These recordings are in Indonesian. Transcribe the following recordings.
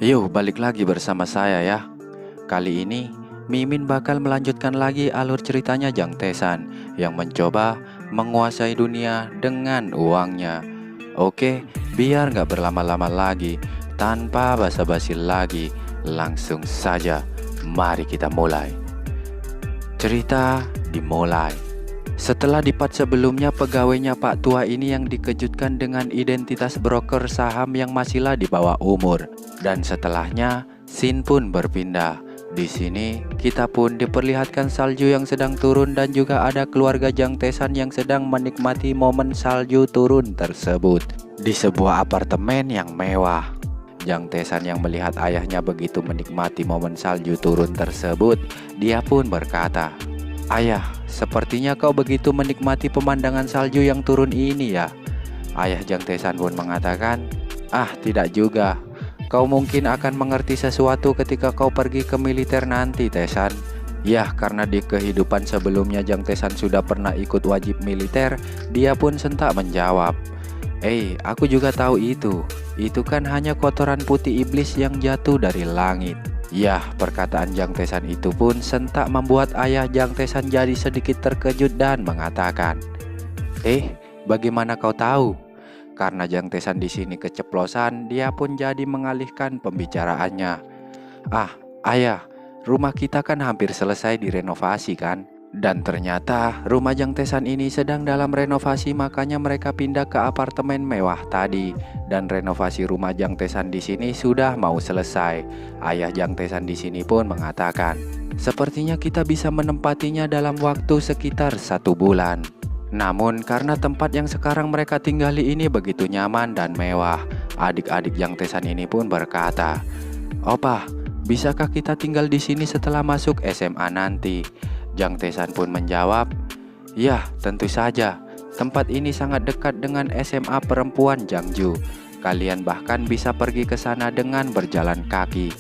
Yuk balik lagi bersama saya ya. Kali ini Mimin bakal melanjutkan lagi alur ceritanya Jang Tesan yang mencoba menguasai dunia dengan uangnya. Oke, biar nggak berlama-lama lagi, tanpa basa-basi lagi, langsung saja mari kita mulai. Cerita dimulai. Setelah di part sebelumnya pegawainya Pak Tua ini yang dikejutkan dengan identitas broker saham yang masihlah di bawah umur. Dan setelahnya, scene pun berpindah. Di sini, kita pun diperlihatkan salju yang sedang turun dan juga ada keluarga Jang Tesan yang sedang menikmati momen salju turun tersebut di sebuah apartemen yang mewah. Jang Tesan yang melihat ayahnya begitu menikmati momen salju turun tersebut, dia pun berkata, "Ayah, sepertinya kau begitu menikmati pemandangan salju yang turun ini ya?" Ayah Jang Tesan pun mengatakan, "Ah, tidak juga. Kau mungkin akan mengerti sesuatu ketika kau pergi ke militer nanti, Tesan." Yah, karena di kehidupan sebelumnya Jang Tesan sudah pernah ikut wajib militer, dia pun sentak menjawab, aku juga tahu itu. Itu kan hanya kotoran putih iblis yang jatuh dari langit." Yah, perkataan Jang Tesan itu pun sentak membuat ayah Jang Tesan jadi sedikit terkejut dan mengatakan, bagaimana kau tahu?" Karena Jang Tesan di sini keceplosan, dia pun jadi mengalihkan pembicaraannya. "Ah, ayah, rumah kita kan hampir selesai direnovasi kan? Dan ternyata rumah Jang Tesan ini sedang dalam renovasi, makanya mereka pindah ke apartemen mewah tadi. Dan renovasi rumah Jang Tesan di sini sudah mau selesai." Ayah Jang Tesan di sini pun mengatakan, "Sepertinya kita bisa menempatinya dalam waktu sekitar 1 bulan. Namun karena tempat yang sekarang mereka tinggali ini begitu nyaman dan mewah." Adik-adik Jang Tesan ini pun berkata, "Opa, bisakah kita tinggal di sini setelah masuk SMA nanti?" Jang Tesan pun menjawab, "Yah, tentu saja. Tempat ini sangat dekat dengan SMA perempuan Jangju. Kalian bahkan bisa pergi ke sana dengan berjalan kaki."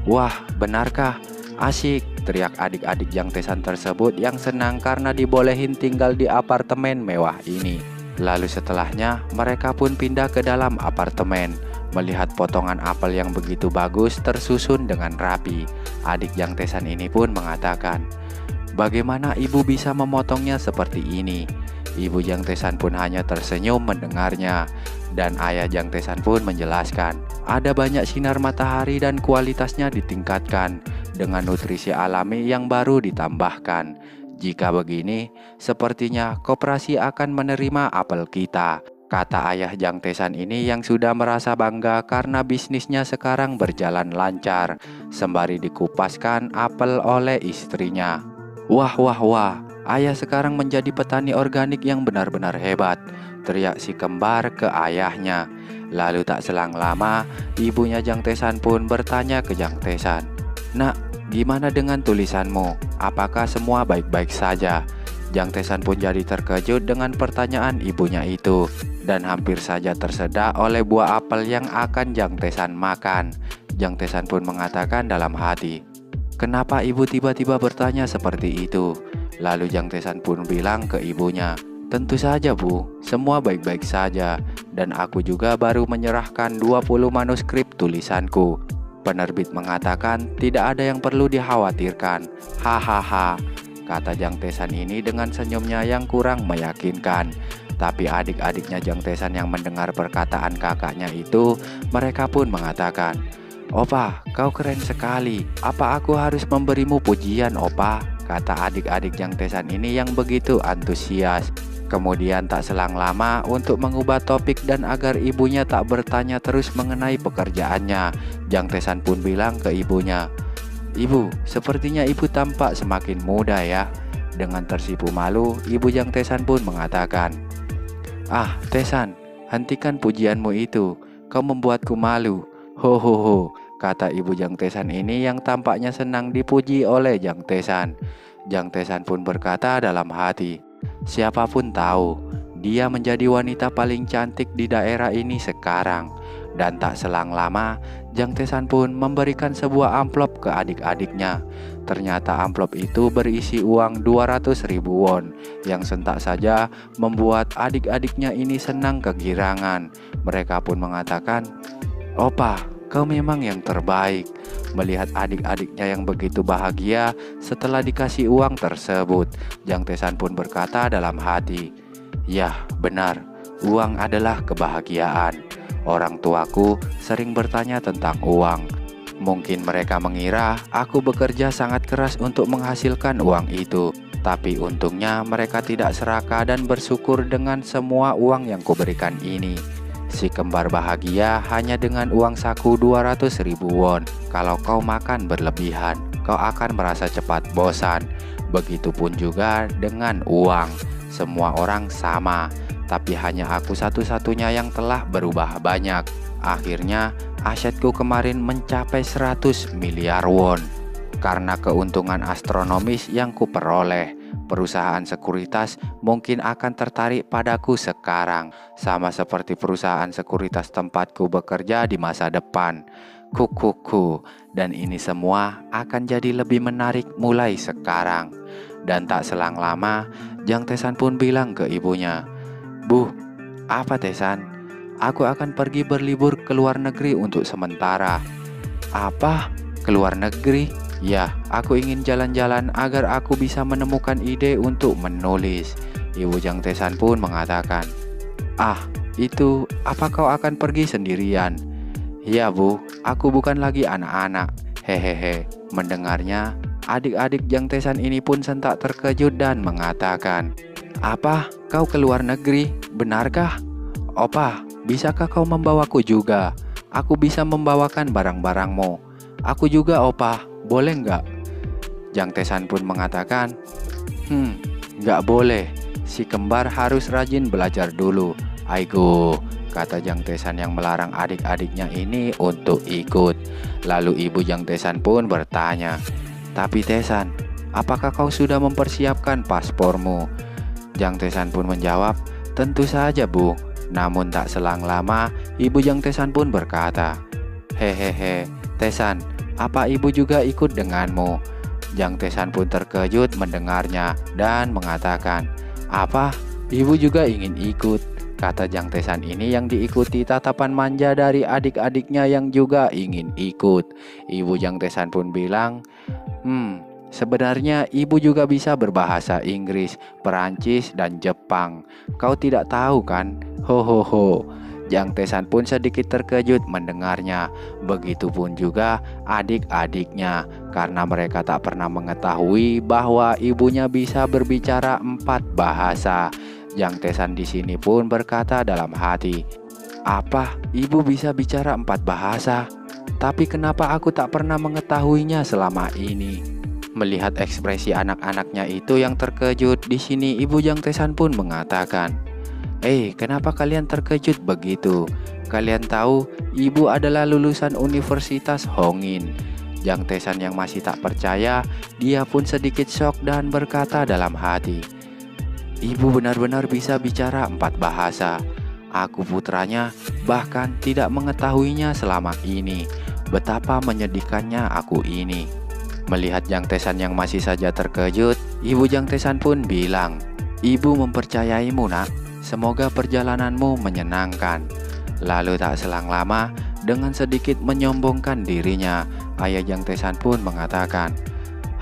"Wah, benarkah? Asik!" teriak adik-adik Jang Tesan tersebut yang senang karena dibolehin tinggal di apartemen mewah ini. Lalu setelahnya mereka pun pindah ke dalam apartemen. Melihat potongan apel yang begitu bagus tersusun dengan rapi, adik Jang Tesan ini pun mengatakan, "Bagaimana ibu bisa memotongnya seperti ini?" Ibu Jang Tesan pun hanya tersenyum mendengarnya. Dan ayah Jang Tesan pun menjelaskan, ada banyak sinar matahari dan kualitasnya ditingkatkan dengan nutrisi alami yang baru ditambahkan. Jika begini, sepertinya koperasi akan menerima apel kita, kata ayah Jang Tesan ini yang sudah merasa bangga karena bisnisnya sekarang berjalan lancar, sembari dikupaskan apel oleh istrinya. Wah, ayah sekarang menjadi petani organik yang benar-benar hebat, teriak si kembar ke ayahnya. Lalu tak selang lama, ibunya Jang Tesan pun bertanya ke Jang Tesan, "Nak, gimana dengan tulisanmu? Apakah semua baik-baik saja?" Jang Tesan pun jadi terkejut dengan pertanyaan ibunya itu, dan hampir saja tersedak oleh buah apel yang akan Jang Tesan makan. Jang Tesan pun mengatakan dalam hati, "Kenapa ibu tiba-tiba bertanya seperti itu?" Lalu Jang Tesan pun bilang ke ibunya, "Tentu saja Bu, semua baik-baik saja. Dan aku juga baru menyerahkan 20 manuskrip tulisanku. Penerbit mengatakan tidak ada yang perlu dikhawatirkan. Hahaha," kata Jang Tesan ini dengan senyumnya yang kurang meyakinkan. Tapi adik-adiknya Jang Tesan yang mendengar perkataan kakaknya itu, mereka pun mengatakan, "Opa, kau keren sekali. Apa aku harus memberimu pujian, Opa?" kata adik-adik Jang Tesan ini yang begitu antusias. Kemudian tak selang lama, untuk mengubah topik dan agar ibunya tak bertanya terus mengenai pekerjaannya, Jang Tesan pun bilang ke ibunya, "Ibu, sepertinya ibu tampak semakin muda ya." Dengan tersipu malu, ibu Jang Tesan pun mengatakan, "Ah, Tesan, hentikan pujianmu itu. Kau membuatku malu. Ho, kata ibu Jang Tesan ini yang tampaknya senang dipuji oleh Jang Tesan. Jang Tesan pun berkata dalam hati, siapapun tahu, dia menjadi wanita paling cantik di daerah ini sekarang. Dan tak selang lama, Jang Tesan pun memberikan sebuah amplop ke adik-adiknya. Ternyata amplop itu berisi uang 200.000 won, yang sentak saja membuat adik-adiknya ini senang kegirangan. Mereka pun mengatakan, "Opa, kau memang yang terbaik." Melihat adik-adiknya yang begitu bahagia setelah dikasih uang tersebut, Jang Taesan pun berkata dalam hati, "Yah, benar, uang adalah kebahagiaan. Orang tuaku sering bertanya tentang uang. Mungkin mereka mengira aku bekerja sangat keras untuk menghasilkan uang itu. Tapi untungnya mereka tidak serakah dan bersyukur dengan semua uang yang kuberikan ini. Si kembar bahagia hanya dengan uang saku 200.000 won. Kalau kau makan berlebihan, kau akan merasa cepat bosan. Begitupun juga dengan uang. Semua orang sama, tapi hanya aku satu-satunya yang telah berubah banyak. Akhirnya asetku kemarin mencapai 100 miliar won. Karena keuntungan astronomis yang kuperoleh, perusahaan sekuritas mungkin akan tertarik padaku sekarang, sama seperti perusahaan sekuritas tempatku bekerja di masa depan. Kukuku, dan ini semua akan jadi lebih menarik mulai sekarang." Dan tak selang lama, Jang Taesan pun bilang ke ibunya, "Bu, apa Taesan? Aku akan pergi berlibur ke luar negeri untuk sementara." "Apa? Ke luar negeri?" "Ya, aku ingin jalan-jalan agar aku bisa menemukan ide untuk menulis." Ibu Jang Taesan pun mengatakan, "Ah, itu apa kau akan pergi sendirian?" "Ya Bu, aku bukan lagi anak-anak." Hehehe. Mendengarnya, adik-adik Jang Taesan ini pun sentak terkejut dan mengatakan, "Apa? Kau ke luar negeri? Benarkah? Opa, bisakah kau membawaku juga? Aku bisa membawakan barang-barangmu. Aku juga opa, boleh nggak?" Jang Taesan pun mengatakan, "Nggak boleh. Si kembar harus rajin belajar dulu." "Aigo," kata Jang Taesan yang melarang adik-adiknya ini untuk ikut. Lalu ibu Jang Taesan pun bertanya, "Tapi Taesan, apakah kau sudah mempersiapkan paspormu?" Jang Taesan pun menjawab, "Tentu saja Bu." Namun tak selang lama, ibu Jang Taesan pun berkata, "Hehehe, Taesan, apa ibu juga ikut denganmu?" Jang Taesan pun terkejut mendengarnya dan mengatakan, "Apa? Ibu juga ingin ikut?" Kata Jang Taesan ini yang diikuti tatapan manja dari adik-adiknya yang juga ingin ikut. Ibu Jang Taesan pun bilang, "Sebenarnya ibu juga bisa berbahasa Inggris, Perancis, dan Jepang. Kau tidak tahu kan? Ho." Jang Taesan pun sedikit terkejut mendengarnya. Begitupun juga adik-adiknya, karena mereka tak pernah mengetahui bahwa ibunya bisa berbicara 4 bahasa. Jang Taesan di sini pun berkata dalam hati, "Apa? Ibu bisa bicara 4 bahasa? Tapi kenapa aku tak pernah mengetahuinya selama ini?" Melihat ekspresi anak-anaknya itu yang terkejut, di sini ibu Jang Taesan pun mengatakan, "Kenapa kalian terkejut begitu? Kalian tahu ibu adalah lulusan Universitas Hongin." Jang Taesan yang masih tak percaya, dia pun sedikit shock dan berkata dalam hati, "Ibu benar-benar bisa bicara 4 bahasa. Aku putranya bahkan tidak mengetahuinya selama ini. Betapa menyedihkannya aku ini." Melihat Jang Taesan yang masih saja terkejut, ibu Jang Taesan pun bilang, "Ibu mempercayaimu nak. Semoga perjalananmu menyenangkan." Lalu tak selang lama, dengan sedikit menyombongkan dirinya, ayah Jang Taesan pun mengatakan,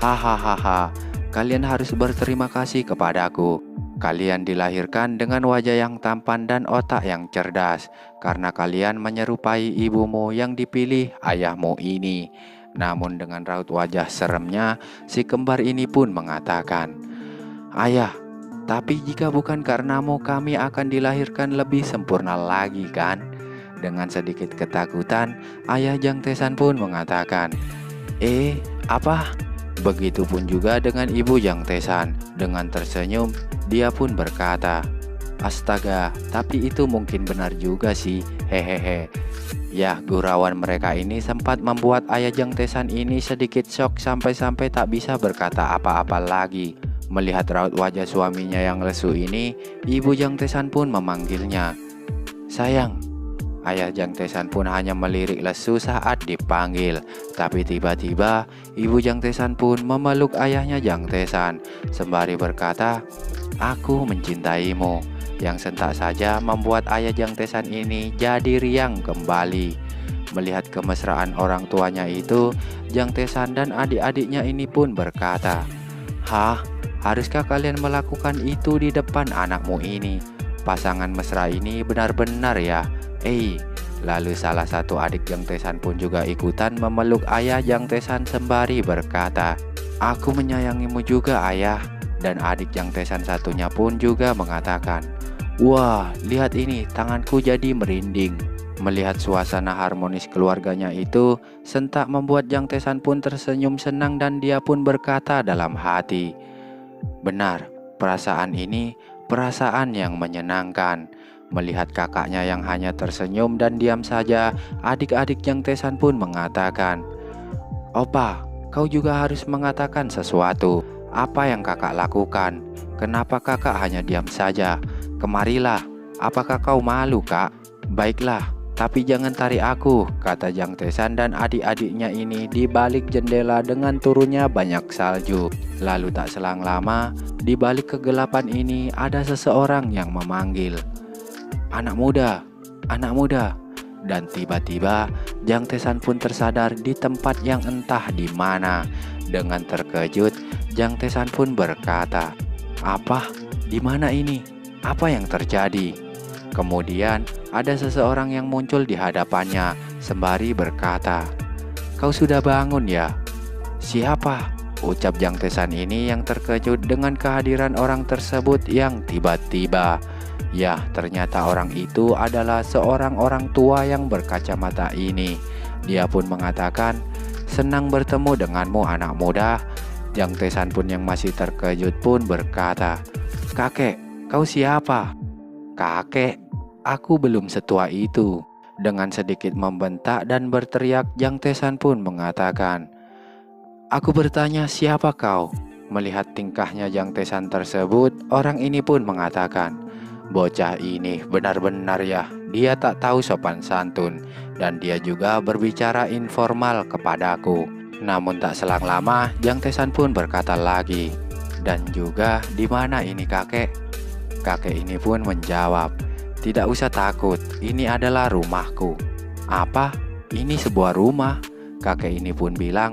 "Hahaha, kalian harus berterima kasih kepadaku. Kalian dilahirkan dengan wajah yang tampan dan otak yang cerdas, karena kalian menyerupai ibumu yang dipilih ayahmu ini." Namun dengan raut wajah seremnya, si kembar ini pun mengatakan, "Ayah, tapi jika bukan karenamu kami akan dilahirkan lebih sempurna lagi kan?" Dengan sedikit ketakutan, ayah Jang Taesan pun mengatakan, Apa?" Begitupun juga dengan ibu Jang Taesan. Dengan tersenyum, dia pun berkata, "Astaga, tapi itu mungkin benar juga sih, hehehe." Ya, gurauan mereka ini sempat membuat ayah Jang Taesan ini sedikit shock sampai-sampai tak bisa berkata apa-apa lagi. Melihat raut wajah suaminya yang lesu ini, ibu Jang Taesan pun memanggilnya, "Sayang." Ayah Jang Taesan pun hanya melirik lesu saat dipanggil. Tapi tiba-tiba ibu Jang Taesan pun memeluk ayahnya Jang Taesan sembari berkata, "Aku mencintaimu." Yang sentak saja membuat ayah Jang Taesan ini jadi riang kembali. Melihat kemesraan orang tuanya itu, Jang Tesan dan adik-adiknya ini pun berkata, "Hah? Haruskah kalian melakukan itu di depan anakmu ini? Pasangan mesra ini benar-benar ya. Lalu salah satu adik Jang Tesan pun juga ikutan memeluk ayah Jang Tesan sembari berkata, "Aku menyayangimu juga ayah." Dan adik Jang Tesan satunya pun juga mengatakan, "Wah, lihat ini, tanganku jadi merinding." Melihat suasana harmonis keluarganya itu, sentak membuat Jang Tesan pun tersenyum senang dan dia pun berkata dalam hati, "Benar, perasaan ini perasaan yang menyenangkan." Melihat kakaknya yang hanya tersenyum dan diam saja, adik-adik Jang Tesan pun mengatakan, "Opa, kau juga harus mengatakan sesuatu. Apa yang kakak lakukan? Kenapa kakak hanya diam saja? Kemarilah, apakah kau malu, Kak?" "Baiklah, tapi jangan tarik aku," kata Jang Tesan dan adik-adiknya ini di balik jendela dengan turunnya banyak salju. Lalu tak selang lama, di balik kegelapan ini ada seseorang yang memanggil, "Anak muda, anak muda." Dan tiba-tiba Jang Tesan pun tersadar di tempat yang entah di mana. Dengan terkejut, Jang Tesan pun berkata, "Apa? Di mana ini? Apa yang terjadi?" Kemudian ada seseorang yang muncul di hadapannya sembari berkata, "Kau sudah bangun ya?" "Siapa?" ucap Jang Tesan ini yang terkejut dengan kehadiran orang tersebut yang tiba-tiba. Ya, ternyata orang itu adalah seorang orang tua yang berkacamata ini. Dia pun mengatakan, "Senang bertemu denganmu anak muda." Jang Tesan pun yang masih terkejut pun berkata, "Kakek, kau siapa?" "Kakek, aku belum setua itu." Dengan sedikit membentak dan berteriak, Jang Tesan pun mengatakan, "Aku bertanya siapa kau?" Melihat tingkahnya Jang Tesan tersebut, orang ini pun mengatakan, "Bocah ini benar-benar ya, dia tak tahu sopan santun, dan dia juga berbicara informal kepadaku." Namun tak selang lama, Jang Tesan pun berkata lagi, "Dan juga di mana ini kakek?" Kakek ini pun menjawab, "Tidak usah takut, ini adalah rumahku." "Apa? Ini sebuah rumah?" Kakek ini pun bilang,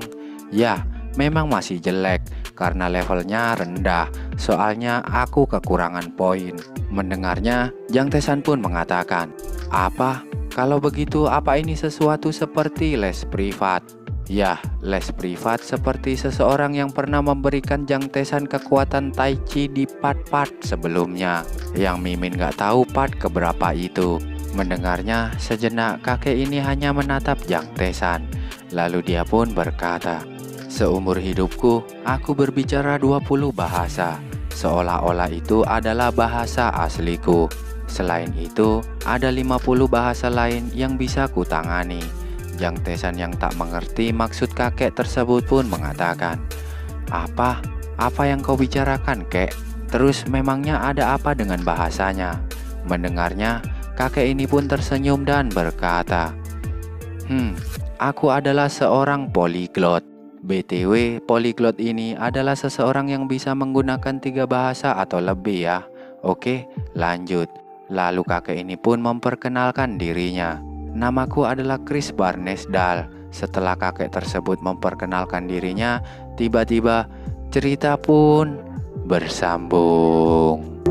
"Ya, memang masih jelek karena levelnya rendah, soalnya aku kekurangan poin." Mendengarnya, Jang Tesan pun mengatakan, "Apa? Kalau begitu apa ini sesuatu seperti les privat?" Ya, les privat seperti seseorang yang pernah memberikan Jang Tesan kekuatan tai chi di part-part sebelumnya. Yang Mimin gak tahu part keberapa itu. Mendengarnya, sejenak kakek ini hanya menatap Jang Tesan. Lalu dia pun berkata, "Seumur hidupku, aku berbicara 20 bahasa. Seolah-olah itu adalah bahasa asliku. Selain itu, ada 50 bahasa lain yang bisa kutangani." Jang Tesan yang tak mengerti maksud kakek tersebut pun mengatakan, "Apa? Apa yang kau bicarakan, kek? Terus memangnya ada apa dengan bahasanya?" Mendengarnya, kakek ini pun tersenyum dan berkata, Aku adalah seorang poliglot. BTW, poliglot ini adalah seseorang yang bisa menggunakan 3 bahasa atau lebih ya. Oke, lanjut." Lalu kakek ini pun memperkenalkan dirinya. "Namaku adalah Chris Barnesdal." Setelah kakek tersebut memperkenalkan dirinya, tiba-tiba cerita pun bersambung.